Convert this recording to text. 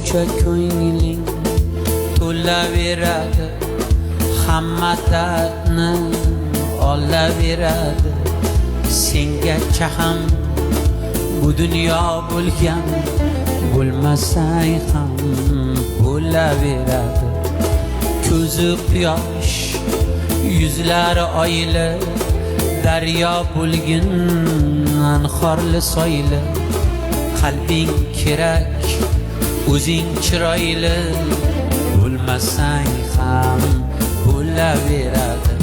shuncha ko'ngling to'laveradi, hamma dardni olaveradi. Sengacha ham bu dunyo bo'lgan, bo'lmasang ham bo'laveradi. Ko'zi quyosh, yuzlari oyli, daryo bo'lgin anhorli soyli. Qalbing kerak, o'zing chiroyli, bo'lmasang ham bo'laveradi.